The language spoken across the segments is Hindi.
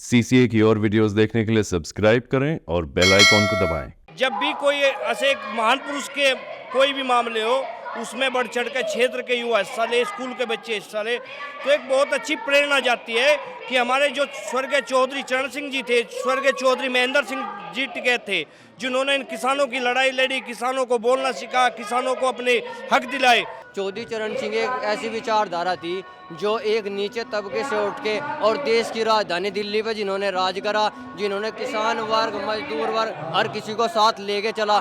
सीसीए की और वीडियोस देखने के लिए सब्सक्राइब करें और बेल आइकॉन को दबाएं। जब भी कोई ऐसे महान पुरुष के कोई भी मामले हो उसमें बढ़ चढ़ कर क्षेत्र के युवा हिस्सा ले, स्कूल के बच्चे हिस्सा ले, तो एक बहुत अच्छी प्रेरणा जाती है कि हमारे जो स्वर्गीय चौधरी चरण सिंह जी थे, स्वर्गीय चौधरी महेंद्र सिंह जी टिकैत थे, जिन्होंने इन किसानों की लड़ाई लड़ी, किसानों को बोलना सिखा, किसानों को अपने हक दिलाए। चौधरी चरण सिंह एक ऐसी विचारधारा थी जो एक नीचे तबके से उठ के और देश की राजधानी दिल्ली पे जिन्होंने राज करा, जिन्होंने किसान वर्ग, मजदूर वर्ग हर किसी को साथ लेके चला।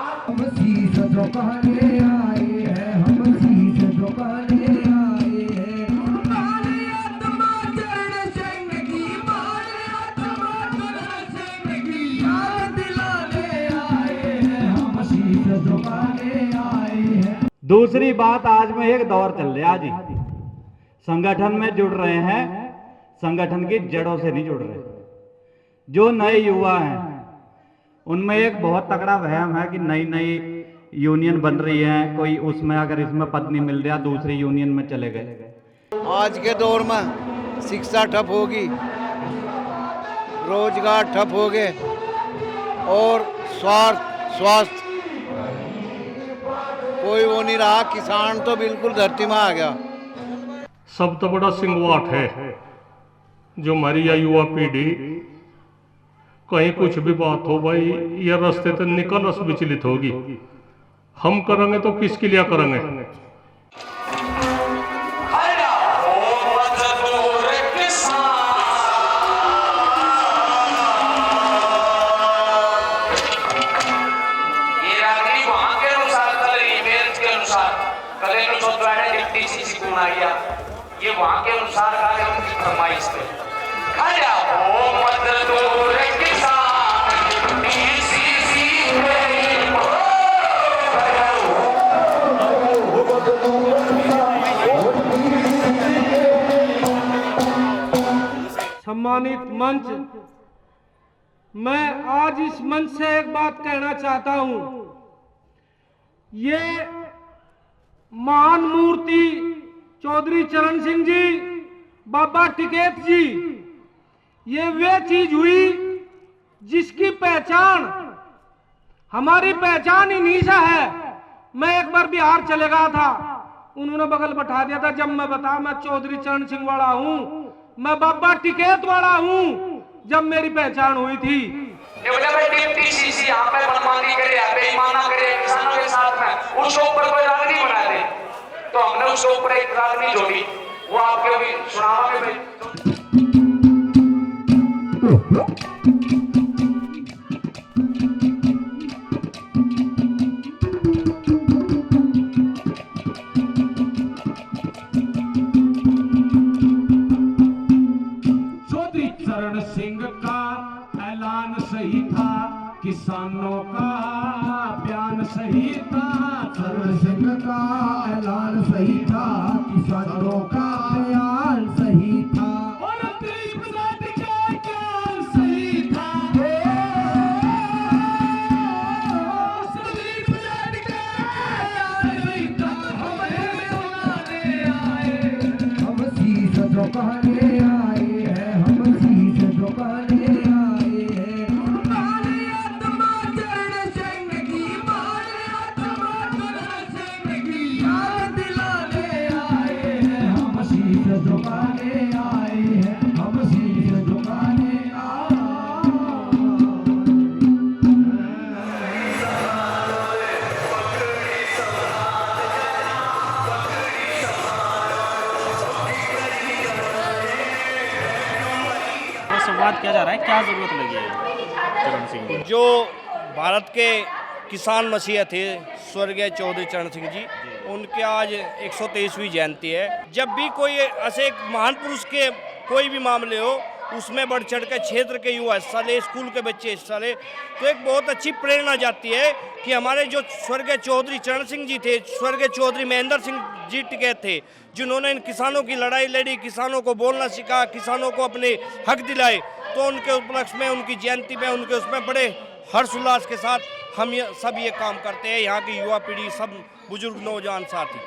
दूसरी बात, आज में एक दौर चल रहा जी, संगठन में जुड़ रहे हैं, संगठन की जड़ों से नहीं जुड़ रहे। जो नए युवा हैं उनमें एक बहुत तगड़ा वहम है कि नई नई यूनियन बन रही है, कोई उसमें अगर इसमें पद नहीं मिल रहा दूसरी यूनियन में चले गए। आज के दौर में शिक्षा ठप होगी, रोजगार ठप हो गए और स्वास्थ्य कोई वो नहीं रहा। किसान तो बिल्कुल धरती में आ गया। सब तो बड़ा सिंगवाट है जो हमारी या युवा पीढ़ी कहीं कुछ भी बात हो भाई ये रास्ते तो निकल रस विचलित होगी। हम करेंगे तो किसके लिए करेंगे? ये वहां के अनुसार का उनकी फरमाइश पे खड़ा हो मजदूर किसान डीसीसी सम्मानित मंच, मैं आज इस मंच से एक बात कहना चाहता हूं। ये महान मूर्ति चौधरी चरण सिंह जी, बाबा टिकैत जी, ये वे चीज हुई जिसकी पहचान, हमारी पहचान इन्हीं से है। मैं एक बार बिहार चले गया था, उन्होंने बगल बैठा दिया था। जब मैं बता मैं चौधरी चरण सिंह वाला हूं, मैं बाबा टिकैत वाला हूं, जब मेरी पहचान हुई थी। यहाँ पे मनमानी करे, बेईमाना करे किसानों के साथ में, उसके ऊपर कोई राग नहीं बना दे, तो हमने उसके ऊपर एक राग नहीं जोड़ी, वो आपके भी सुनावा में चौधरी चरण सिंह का ऐलान सही था, किसानों का बयान सही था। चरण सिंह का ऐलान सही था, किसानों का बयान सही था, और गरीब जात का ज्ञान सही था। गरीब जात का ज्ञान सही था। हमें सुनाने आए, हम शीश झुकाने आए हैं, हम शीश झुकाने आए हैं। हमारी आत्मा चरण सिंह की, हमारी आत्मा चरण सिंह की याद दिलाने आए हैं। हम शीश झुकाने आए हैं, हम शीश झुकाने आए हैं। संवाद किया जा रहा है, क्या जरूरत लगी है चरण सिंह जी? जो भारत के किसान मसीहा थे स्वर्गीय चौधरी चरण सिंह जी, उनके आज 123वीं जयंती है। जब भी कोई ऐसे महान पुरुष के कोई भी मामले हो उसमें बढ़ चढ़ कर क्षेत्र के युवा हिस्सा ले, स्कूल के बच्चे हिस्सा ले, तो एक बहुत अच्छी प्रेरणा जाती है कि हमारे जो स्वर्गीय चौधरी चरण सिंह जी थे, स्वर्गीय चौधरी महेंद्र सिंह जी टिकैत थे, जिन्होंने इन किसानों की लड़ाई लड़ी, किसानों को बोलना सिखा, किसानों को अपने हक दिलाए, तो उनके उपलक्ष्य में, उनकी जयंती में, उनके उसमें बड़े हर्षोल्लास के साथ हम सब ये काम करते हैं। यहाँ की युवा पीढ़ी, सब बुजुर्ग नौजवान साथी।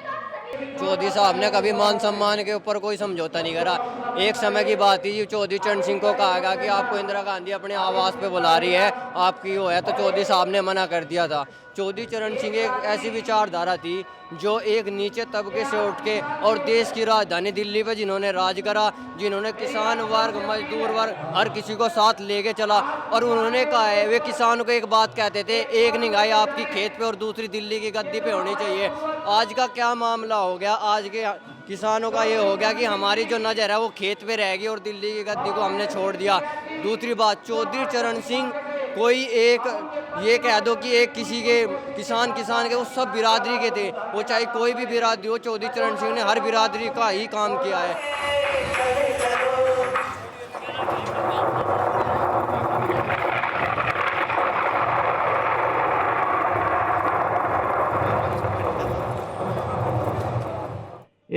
चौधरी साहब ने कभी मान सम्मान के ऊपर कोई समझौता नहीं करा। एक समय की बात थी, चौधरी चरण सिंह को कहा गया कि आपको इंदिरा गांधी अपने आवास पे बुला रही है, आपकी वो है, तो चौधरी साहब ने मना कर दिया था। चौधरी चरण सिंह एक ऐसी विचारधारा थी जो एक नीचे तबके से उठ के और देश की राजधानी दिल्ली पे जिन्होंने राज करा, जिन्होंने किसान वर्ग, मजदूर वर्ग, हर किसी को साथ लेके चला। और उन्होंने कहा है, वे किसानों को एक बात कहते थे, एक निगाह आपकी खेत पे और दूसरी दिल्ली की गद्दी पे होनी चाहिए। आज का क्या मामला हो गया, आज के किसानों का ये हो गया कि हमारी जो नज़र है वो खेत पे रहेगी और दिल्ली की गद्दी को हमने छोड़ दिया। दूसरी बात, चौधरी चरण सिंह कोई एक ये कह दो कि एक किसी के किसान के वो सब बिरादरी के थे, वो चाहे कोई भी बिरादरी हो, चौधरी चरण सिंह ने हर बिरादरी का ही काम किया है।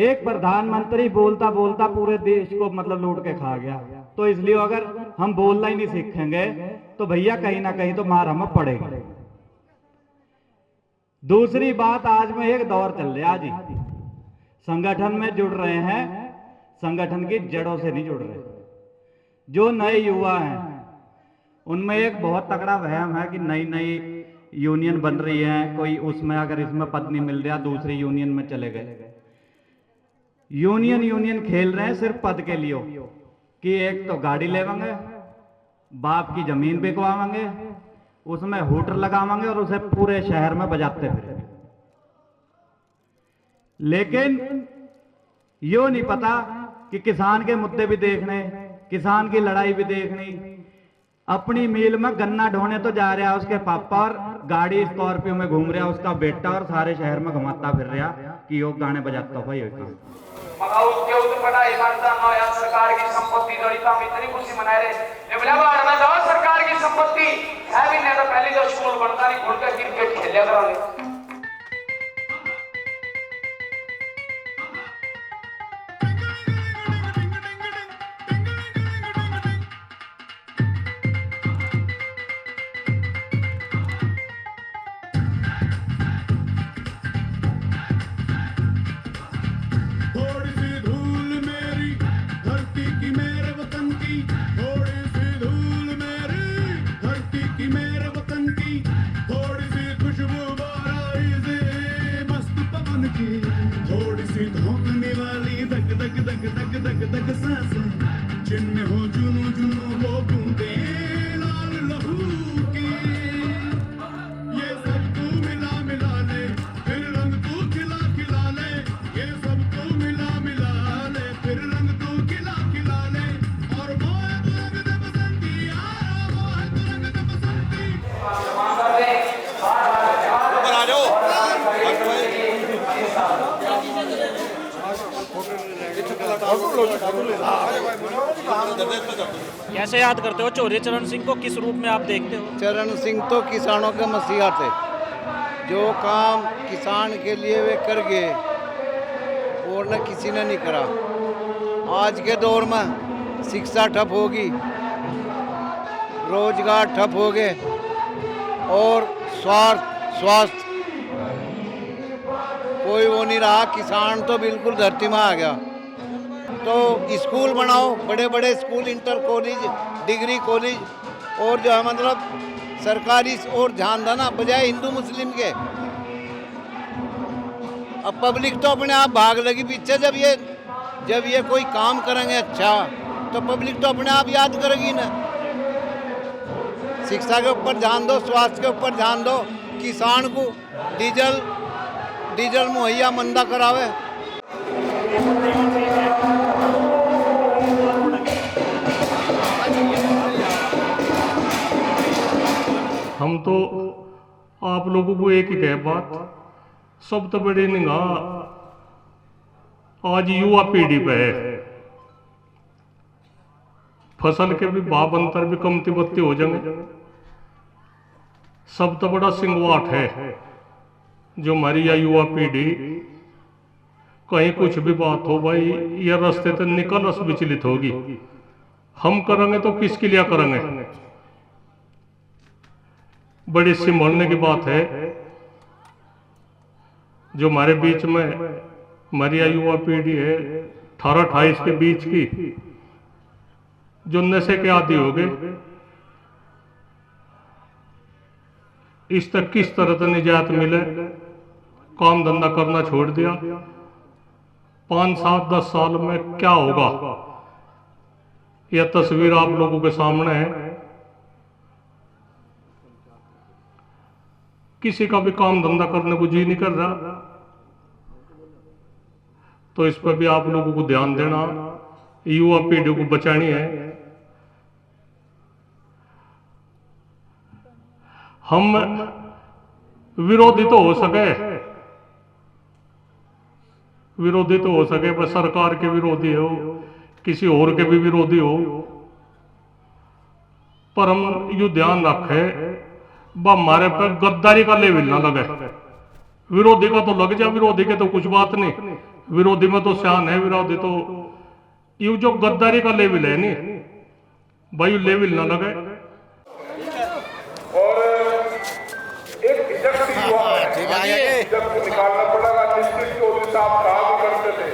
एक प्रधानमंत्री बोलता बोलता पूरे देश को मतलब लूट के खा गया। तो इसलिए अगर हम बोलना ही नहीं सीखेंगे तो भैया कहीं ना कहीं तो मार हमें पड़ेगी। दूसरी बात, आज में एक दौर चल रहा है जी, संगठन में जुड़ रहे हैं, संगठन की जड़ों से नहीं जुड़ रहे। जो नए युवा हैं उनमें एक बहुत तगड़ा वहम है कि नई नई यूनियन बन रही है, कोई उसमें अगर इसमें पद नहीं मिल रहा दूसरी यूनियन में चले गए। यूनियन खेल रहे हैं सिर्फ पद के लिए कि एक तो गाड़ी लेवांगे, बाप की जमीन बिकवाएंगे, उसमें हूटर लगावांगे और उसे पूरे शहर में बजाते फिर। लेकिन यो नहीं पता कि किसान के मुद्दे भी देखने, किसान की लड़ाई भी देखनी। अपनी मिल में गन्ना ढोने तो जा रहा है उसके पापा, और गाड़ी स्कॉर्पियो में घूम रहा उसका बेटा, और सारे शहर में घुमाता फिर रहा कि यो गाने बजाता हुआ ये काम। उसके उत्पटा ईमानदार नौ यार सरकार की संपत्ति दलिता में इतनी खुशी मना रहे ने बोला बाहर में जाओ, सरकार की संपत्ति है भी नहीं तो पहले तो स्कूल बनता नहीं, खुल कर क्रिकेट खेले कराने। थोड़ी सी धोखने वाली दग दग दग दग दग दग सांसें, जिनमें हो जुनू जुनू वो बूंदें लाल लहू की। ये सब तू मिला मिला ले, फिर रंग तू खिला खिला ले। ये सब तू मिला मिला ले, फिर रंग तू खिला खिला ले। और वो है तो रंग दे बसंती यार, वो है तो रंग दे बसंती। ऊपर आ जाओ। कैसे याद करते हो चौधरी चरण सिंह को, किस रूप में आप देखते हो? चरण सिंह तो किसानों के मसीहा थे। जो काम किसान के लिए वे कर गए और न किसी ने नहीं करा। आज के दौर में शिक्षा ठप होगी, रोजगार ठप हो गए, और स्वास्थ्य कोई वो नहीं रहा। किसान तो बिल्कुल धरती में आ गया। तो स्कूल बनाओ, बड़े बड़े school, inter college, degree college, और जो है मतलब सरकारी और ध्यान देना बजाय हिंदू मुस्लिम के। अब पब्लिक तो अपने आप भाग लगी पीछे। जब ये कोई काम करेंगे अच्छा तो पब्लिक तो अपने आप याद करेगी ना। शिक्षा के ऊपर ध्यान दो, स्वास्थ्य के ऊपर ध्यान दो, किसान को डीजल मुहैया मंदा करावे। हम तो आप लोगों को एक ही कहे बात, सब तो बड़ी निगाह आज युवा पीढ़ी पे है। फसल के भी भाव अंतर भी कमती बत्ती हो जाएंगे। सब तो बड़ा सिंगवाट है जो हमारी यह युवा पीढ़ी, कहीं कुछ भी बात हो भाई, यह रास्ते तो निकल रस विचलित होगी। हम करेंगे तो किसके लिए करेंगे? बड़ी संभालने की बात है। जो हमारे बीच में हमारी युवा पीढ़ी है 18-28 के बीच की, जो नशे के आदी हो गए, इस तक किस तरह से निजात मिले, काम धंधा करना छोड़ दिया। 5, 7, 10 साल में क्या होगा, यह तस्वीर आप लोगों के सामने है। किसी का भी काम धंधा करने को जी नहीं कर रहा, तो इस पर भी आप लोगों को ध्यान देना, युवा पीढ़ी को बचानी है। हम विरोधी तो हो सके, पर सरकार के विरोधी हो, किसी और के भी विरोधी हो, पर हम यू ध्यान रखें हमारे पर गद्दारी का लेवल ना लगे। विरोधी का तो लग जा, विरोधी के तो कुछ बात नहीं, विरोधी में तो शान है, विरोधी तो यू जो गद्दारी का लेवल है नहीं भाई, लेवल ना लगे। जब निकालना पड़ेगा, निश्चित चौधरी साहब कहा करते थे,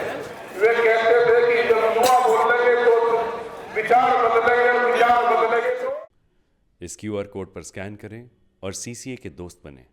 वे कहते थे कि जब युवा बोलेंगे तो विचार बदलेंगे, विचार बदलेंगे तो। इस QR कोड पर स्कैन करें और CCA के दोस्त बने।